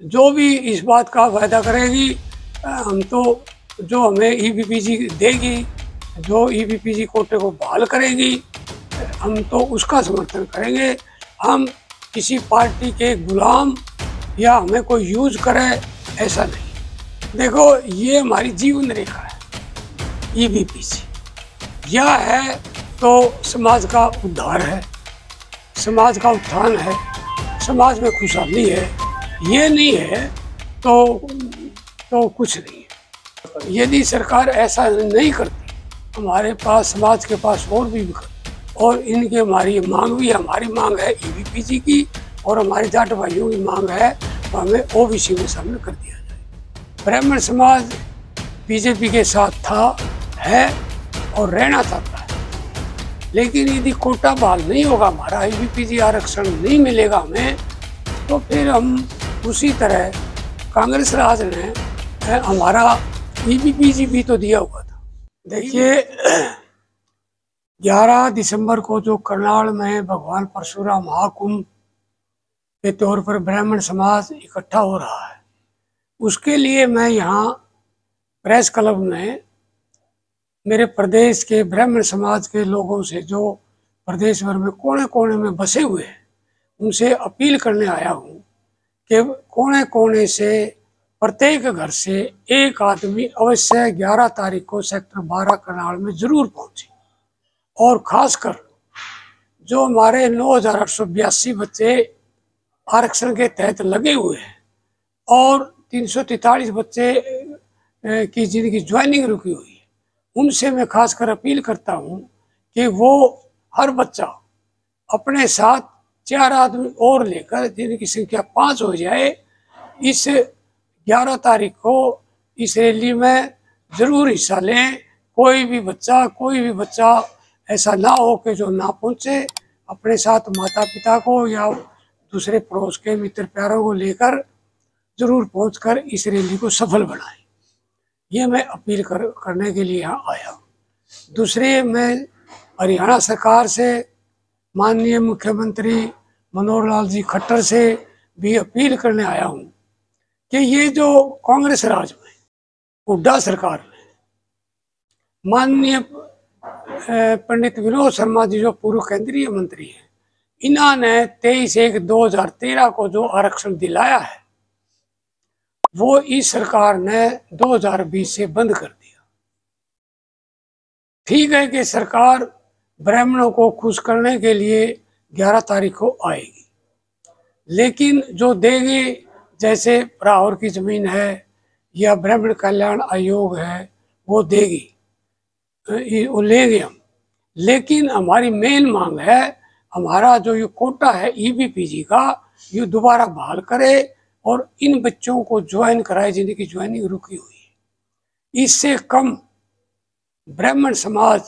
जो भी इस बात का वायदा करेगी, हम तो जो हमें ईबीपीजी देगी, जो ईबीपीजी कोटे को बहाल करेगी, हम तो उसका समर्थन करेंगे। हम किसी पार्टी के गुलाम या हमें कोई यूज करे ऐसा नहीं। देखो, ये हमारी जीवन रेखा है। ईबीपीजी यह है तो समाज का उद्धार है, समाज का उत्थान है, समाज में खुशहाली है। ये नहीं है तो कुछ नहीं है। यदि सरकार ऐसा नहीं करती, हमारे पास, समाज के पास और भी विकल्प, और इनके हमारी मांग भी, हमारी मांग है ईबीपीजी की, और हमारे जाट भाइयों की मांग है तो हमें ओबीसी में शामिल कर दिया जाए। ब्राह्मण समाज बीजेपी के साथ था, है और रहना चाहता है, लेकिन यदि कोटा बहाल नहीं होगा, हमारा ईबीपीजी आरक्षण नहीं मिलेगा हमें, तो फिर हम उसी तरह, कांग्रेस राज ने हमारा ईबीपीजी भी तो दिया हुआ था। देखिए, 11 दिसंबर को जो करनाल में भगवान परशुराम महाकुंभ के तौर पर ब्राह्मण समाज इकट्ठा हो रहा है, उसके लिए मैं यहाँ प्रेस क्लब में मेरे प्रदेश के ब्राह्मण समाज के लोगों से, जो प्रदेश भर में कोने कोने में बसे हुए हैं, उनसे अपील करने आया हूँ कि कोने कोने से, प्रत्येक घर से एक आदमी अवश्य 11 तारीख को सेक्टर 12 करनाल में जरूर पहुंचे। और खासकर जो हमारे 9,882 बच्चे आरक्षण के तहत लगे हुए हैं और 343 बच्चे की जिनकी ज्वाइनिंग रुकी हुई है, उनसे मैं खासकर अपील करता हूं कि वो हर बच्चा अपने साथ 4 आदमी और लेकर, जिनकी संख्या 5 हो जाए, इस 11 तारीख को इस रैली में जरूर हिस्सा लें। कोई भी बच्चा ऐसा ना हो कि जो ना पहुंचे। अपने साथ माता पिता को या दूसरे पड़ोस के मित्र प्यारों को लेकर जरूर पहुंचकर इस रैली को सफल बनाएं। ये मैं अपील करने के लिए यहाँ आया। दूसरे, मैं हरियाणा सरकार से, माननीय मुख्यमंत्री मनोहर लाल जी खट्टर से भी अपील करने आया हूँ कि ये जो कांग्रेस राज में हुड्डा सरकार में माननीय पंडित विनोद शर्मा जी, जो पूर्व केंद्रीय मंत्री हैं, इन्होंने 23/1/2013 को जो आरक्षण दिलाया है, वो इस सरकार ने 2020 से बंद कर दिया। ठीक है कि सरकार ब्राह्मणों को खुश करने के लिए 11 तारीख को आएगी, लेकिन जो देगी, जैसे राहौर की जमीन है या ब्राह्मण कल्याण आयोग है, वो देगी, वो लेंगे हम। लेकिन हमारी मेन मांग है, हमारा जो ये कोटा है ईबीपीजी का, ये दोबारा बहाल करे और इन बच्चों को ज्वाइन कराए जिनकी ज्वाइनिंग रुकी हुई है। इससे कम ब्राह्मण समाज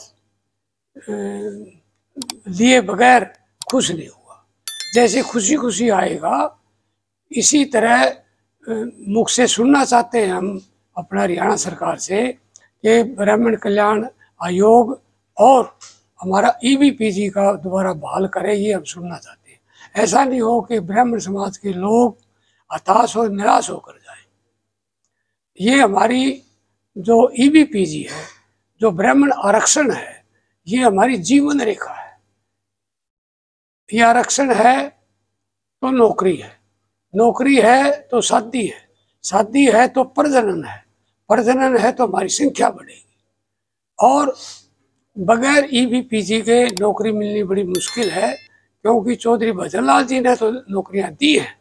लिए बगैर खुश नहीं हुआ। जैसे खुशी खुशी आएगा, इसी तरह मुख से सुनना चाहते हैं हम अपना हरियाणा सरकार से कि ब्राह्मण कल्याण आयोग और हमारा ईबीपीजी का दोबारा बहाल करे। ये हम सुनना चाहते हैं। ऐसा नहीं हो कि ब्राह्मण समाज के लोग हताश और निराश होकर जाए। ये हमारी जो ईबीपीजी है, जो ब्राह्मण आरक्षण है, ये हमारी जीवन रेखा है। ये आरक्षण है तो नौकरी है, नौकरी है तो शादी है, शादी है तो प्रजनन है, प्रजनन है तो हमारी संख्या बढ़ेगी। और बगैर ईबीपीजी के नौकरी मिलनी बड़ी मुश्किल है, क्योंकि चौधरी भजनलाल जी ने तो नौकरियां दी हैं,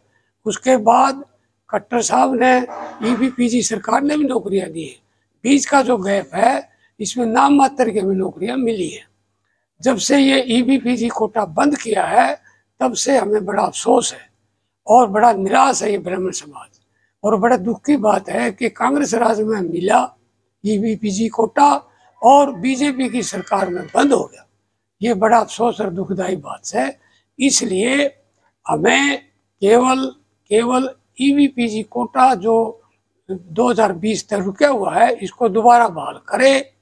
उसके बाद खट्टर साहब ने, ईबीपीजी सरकार ने भी नौकरियां दी हैं। बीच का जो गैप है, इसमें नाम मात्र की हमें नौकरियां मिली हैं। जब से ये ईबीपीजी कोटा बंद किया है, तब से हमें बड़ा अफसोस है और बड़ा निराश है ये ब्राह्मण समाज। और बड़ा दुख की बात है कि कांग्रेस राज में मिला ईबीपीजी कोटा और बीजेपी की सरकार में बंद हो गया। ये बड़ा अफसोस और दुखदायी बात है। इसलिए हमें केवल ईबीपीजी कोटा जो 2020 तक रुका हुआ है, इसको दोबारा बहाल करे।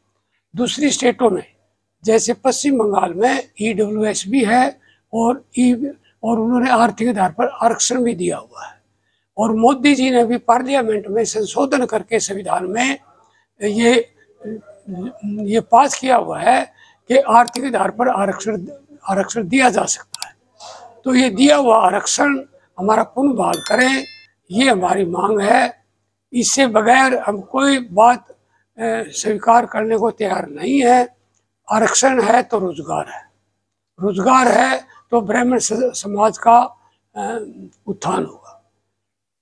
दूसरी स्टेटों में, जैसे पश्चिम बंगाल में ईडब्ल्यूएस भी है और उन्होंने आर्थिक आधार पर आरक्षण भी दिया हुआ है। और मोदी जी ने भी पार्लियामेंट में संशोधन करके संविधान में ये पास किया हुआ है कि आर्थिक आधार पर आरक्षण दिया जा सकता है। तो ये दिया हुआ आरक्षण हमारा पुनर्बहाल करें, ये हमारी मांग है। इससे बगैर हम कोई बात स्वीकार करने को तैयार नहीं है। आरक्षण है तो रोजगार है, रोजगार है तो ब्राह्मण समाज का उत्थान होगा।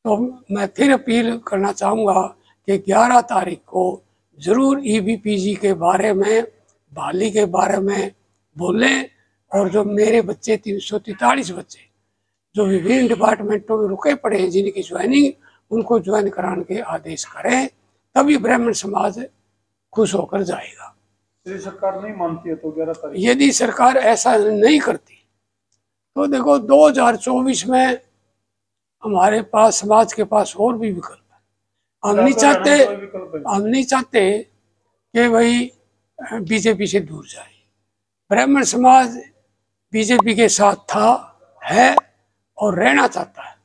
तो मैं फिर अपील करना चाहूँगा कि 11 तारीख को ज़रूर EBPG के बारे में, बहाली के बारे में बोलें, और जो मेरे बच्चे 343 बच्चे जो विभिन्न डिपार्टमेंटों में रुके पड़े हैं, जिनकी ज्वाइनिंग, उनको ज्वाइन कराने के आदेश करें, तभी ब्राह्मण समाज खुश होकर जाएगा। यदि सरकार नहीं मानती है तो 11 तारीख, यदि सरकार ऐसा नहीं करती तो देखो 2024 में हमारे पास, समाज के पास और भी विकल्प है। हम नहीं चाहते कि भाई बीजेपी से दूर जाए। ब्राह्मण समाज बीजेपी के साथ था, है और रहना चाहता है,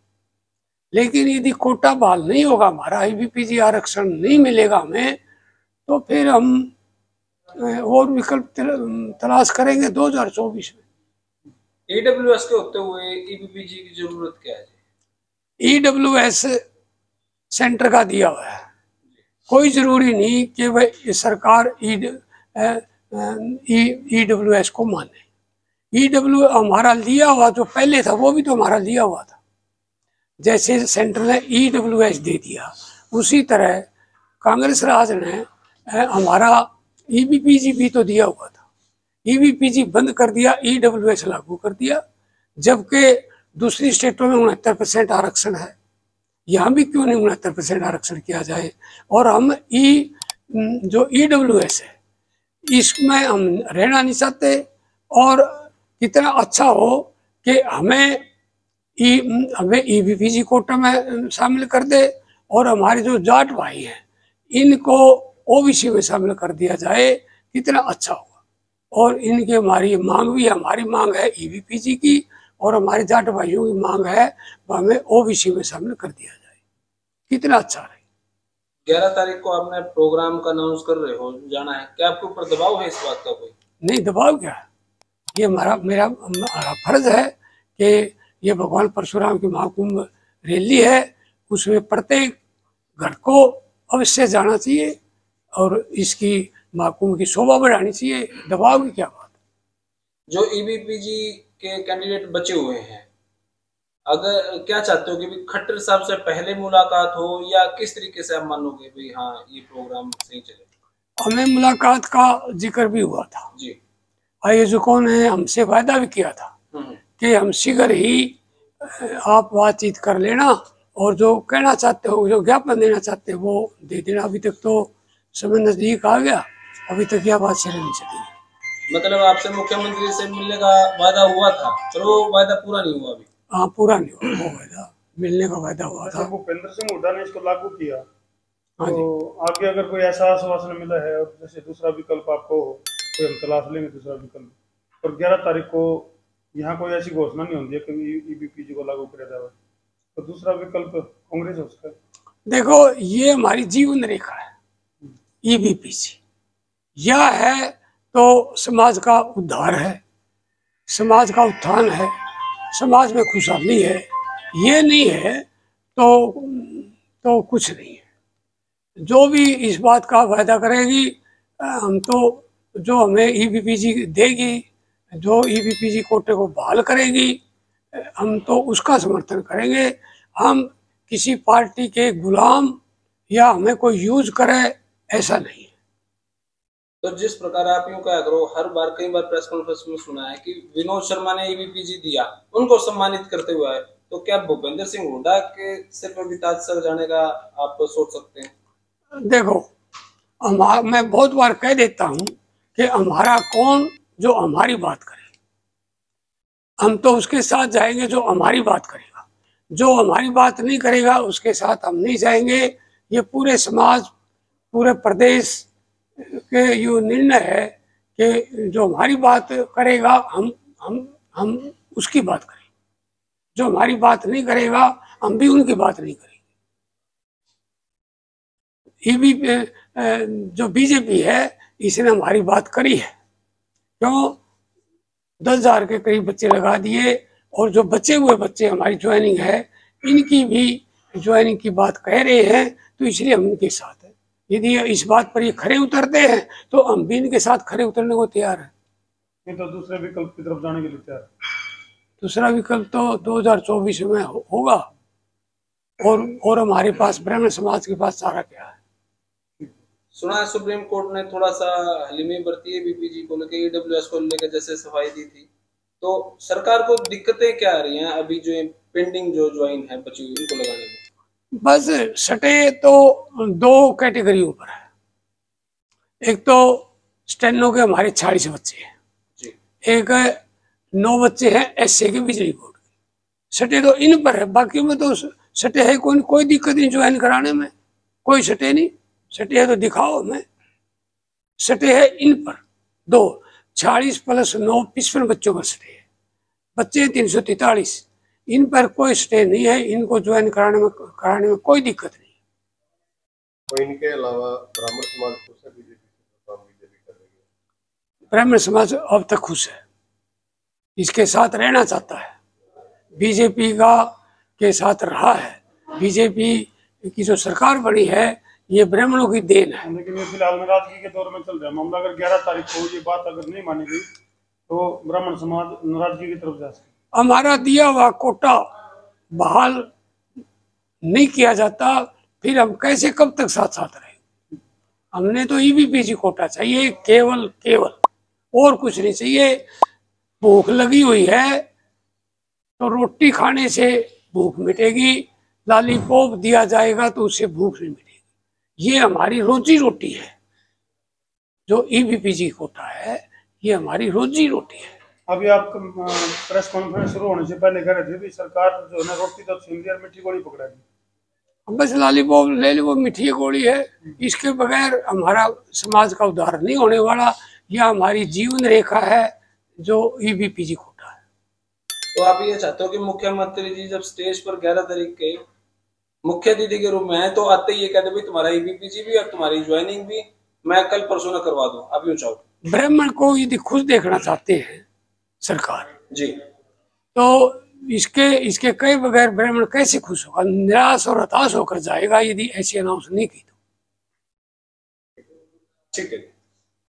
लेकिन यदि कोटा बहाल नहीं होगा, हमारा EBPG आरक्षण नहीं मिलेगा हमें, तो फिर हम और विकल्प तलाश करेंगे 2024 में। EWS के होते हुए EBPG की जरूरत क्या है? EWS सेंटर का दिया हुआ है, कोई जरूरी नहीं कि वह सरकार EWS को माने। हमारा लिया हुआ जो पहले था वो भी तो हमारा लिया हुआ था। जैसे सेंटर ने EWS दे दिया, उसी तरह कांग्रेस राज ने हमारा EBPG भी तो दिया हुआ था। EBPG बंद कर दिया, EWS लागू कर दिया, जबकि दूसरी स्टेटों में 69% आरक्षण है। यहाँ भी क्यों नहीं 69% आरक्षण किया जाए? और हम जो EWS है इसमें हम रहना नहीं चाहते, और कितना अच्छा हो कि हमें EBPG कोटा में शामिल कर दे, और हमारे जो जाट भाई हैं इनको OBC में शामिल कर दिया जाए, कितना अच्छा होगा। और इनकी हमारी मांग भी, हमारी मांग है EBPG की, और हमारे जाट भाइयों की मांग है हमें OBC में शामिल कर दिया जाए, कितना अच्छा रहे। 11 तारीख को आपने प्रोग्राम का अनाउंस कर रहे हो, जाना है, क्या आपके ऊपर दबाव है इस बात का? कोई नहीं, दबाव क्या है, ये मेरा फर्ज है कि ये भगवान परशुराम की महाकुंभ रैली है, उसमें प्रत्येक घर को अवश्य जाना चाहिए और इसकी महाकुंभ की शोभा बढ़ानी चाहिए। दबाव की क्या बात? जो EBPG के कैंडिडेट बचे हुए हैं, अगर क्या चाहते हो कि खट्टर साहब से पहले मुलाकात हो, या किस तरीके से आप मानोगे भाई हाँ ये प्रोग्राम सही चले? हमें मुलाकात का जिक्र भी हुआ था जी, आयोजकों ने हमसे वायदा भी किया था कि हम शीघ्र ही आप बातचीत कर लेना, और जो कहना चाहते हो, जो ज्ञापन देना चाहते हो वो दे देना। अभी तक तो समय नजदीक आ गया, अभी तक यह बात चली नहीं चली। मतलब आपसे मुख्यमंत्री से मिलने का वादा हुआ था, पर वो वादा पूरा नहीं हुआ अभी? हाँ, पूरा नहीं हुआ, वो वादा, मिलने का वादा हुआ था। भूपेंद्र सिंह हुड्डा ने इसको लागू किया, हाँ तो आगे अगर कोई ऐसा आश्वासन मिला है, और जैसे दूसरा विकल्प आपको हो तो हम तलाश लेंगे दूसरा विकल्प। और 11 तारीख को यहाँ कोई ऐसी घोषणा नहीं होती है कि EBPG को लागू किया जाए, तो दूसरा विकल्प कांग्रेस हो सकता है। देखो, ये हमारी जीवन रेखा है EBPG। यह है तो समाज का उद्धार है, समाज का उत्थान है, समाज में खुशहाली है। ये नहीं है तो कुछ नहीं है। जो भी इस बात का वायदा करेगी, हम तो, जो हमें EBPG देगी, जो EBPG कोटे को बहाल करेगी, हम तो उसका समर्थन करेंगे। हम किसी पार्टी के गुलाम या हमें कोई यूज करे, ऐसा नहीं है। तो जिस प्रकार आप यूं क्या करो, हर बार कई बार प्रेस कॉन्फ्रेंस में सुना है कि विनोद शर्मा ने EBPG दिया, उनको सम्मानित करते हुए आए, तो क्या भूपेंद्र सिंह हुड्डा के सिर पर भी ताज सर जाने का आप सोच सकते हैं? देखो, मैं बहुत बार कह देता हूं कि हमारा कौन जो हमारी बात करे, हम तो उसके साथ जाएंगे जो हमारी बात करेगा। जो हमारी बात नहीं करेगा उसके साथ हम नहीं जाएंगे। ये पूरे समाज, पूरे प्रदेश के ये निर्णय है कि जो हमारी बात करेगा हम उसकी बात करें, जो हमारी बात नहीं करेगा हम भी उनकी बात नहीं करेंगे। ये भी जो बीजेपी है इसने हमारी बात करी है, क्यों 10,000 के करीब बच्चे लगा दिए, और जो बचे हुए बच्चे हमारी ज्वाइनिंग है इनकी भी ज्वाइनिंग की बात कह रहे हैं, तो इसलिए हम इनके साथ हैं। यदि इस बात पर ये खरे उतरते हैं तो हम भी इनके साथ खरे उतरने को तैयार हैं। नहीं तो दूसरे विकल्प की तरफ जाने के लिए तैयार? दूसरा विकल्प तो 2024 में होगा, और हमारे पास ब्राह्मण समाज के पास सारा क्या है। सुना है सुप्रीम कोर्ट ने थोड़ा सा हलीमी बरती है बीपीजी को लेकर, ईडब्ल्यूएस को लेकर, जैसे सफाई दी थी, तो सरकार को दिक्कतें क्या आ रही हैं अभी जो पेंडिंग जो ज्वाइन है बची हुई इनको लगाने में? बस सटे तो 2 कैटेगरियों पर है। एक तो स्टेनो के हमारे 46 बच्चे हैं जी, एक 9 बच्चे हैं एसए के बिजली बोर्ड के। सटे तो इन पर है, बाकी में तो सटे है कोई दिक्कत नहीं ज्वाइन कराने में, कोई सटे नहीं। सटे है तो दिखाओ हमें। सटे है इन पर 2 40 + 9 55 बच्चों पर सटे है, बच्चे 343, इन पर कोई स्टे नहीं है। इनको ज्वाइन कराने में कोई दिक्कत नहीं। तो इनके अलावा ब्राह्मण समाज खुश है बीजेपी से, काम बीजेपी कर रही है? ब्राह्मण समाज अब तक खुश है, इसके साथ रहना चाहता है, बीजेपी के साथ रहा है। बीजेपी की जो सरकार बनी है ये ब्राह्मणों की देन है। लेकिन ये फिलहाल नाराजगी के दौर में चल रहा है मामला। अगर 11 तारीख को ये बात अगर नहीं मानी गई तो ब्राह्मण समाज नाराजगी की तरफ जा सकता। हमारा दिया हुआ कोटा बहाल नहीं किया जाता, फिर हम कैसे कब तक साथ साथ रहे। हमने तो ईबीपीजी कोटा चाहिए, केवल और कुछ नहीं चाहिए। भूख लगी हुई है तो रोटी खाने से भूख मिटेगी, लॉलीपॉप दिया जाएगा तो उससे भूख नहीं मिटेगी। ये हमारी रोजी रोटी है। जो ईबीपीजी कोटा है ये हमारी रोजी रोटी है। अभी आप प्रेस कॉन्फ्रेंस शुरू होने से पहले कह रहे थे कि सरकार जो है ना रोटी तो छीन ली और मीठी गोली पकड़ाएगी। बस लॉलीपॉप ले लो, वो मीठी गोली है। इसके बगैर हमारा समाज का उद्धार नहीं होने वाला। यह हमारी जीवन रेखा है जो ईबीपीजी कोटा है। तो आप ये चाहते हो कि मुख्यमंत्री जी जब स्टेज पर 11 तारीख के मुख्य अतिथि के रूप में है तो आते ही ये कहते भाई तुम्हारा ईबीपीजी भी और तुम्हारी ज्वाइनिंग भी मैं कल परसों न करवा दूं, आप यूं चाहो? ब्राह्मण को यदि खुद देखना चाहते हैं सरकार जी, तो इसके कई बगैर ब्राह्मण कैसे खुश होगा, निराश और हताश होकर जाएगा यदि ऐसी अनाउंस नहीं की तो। ठीक है।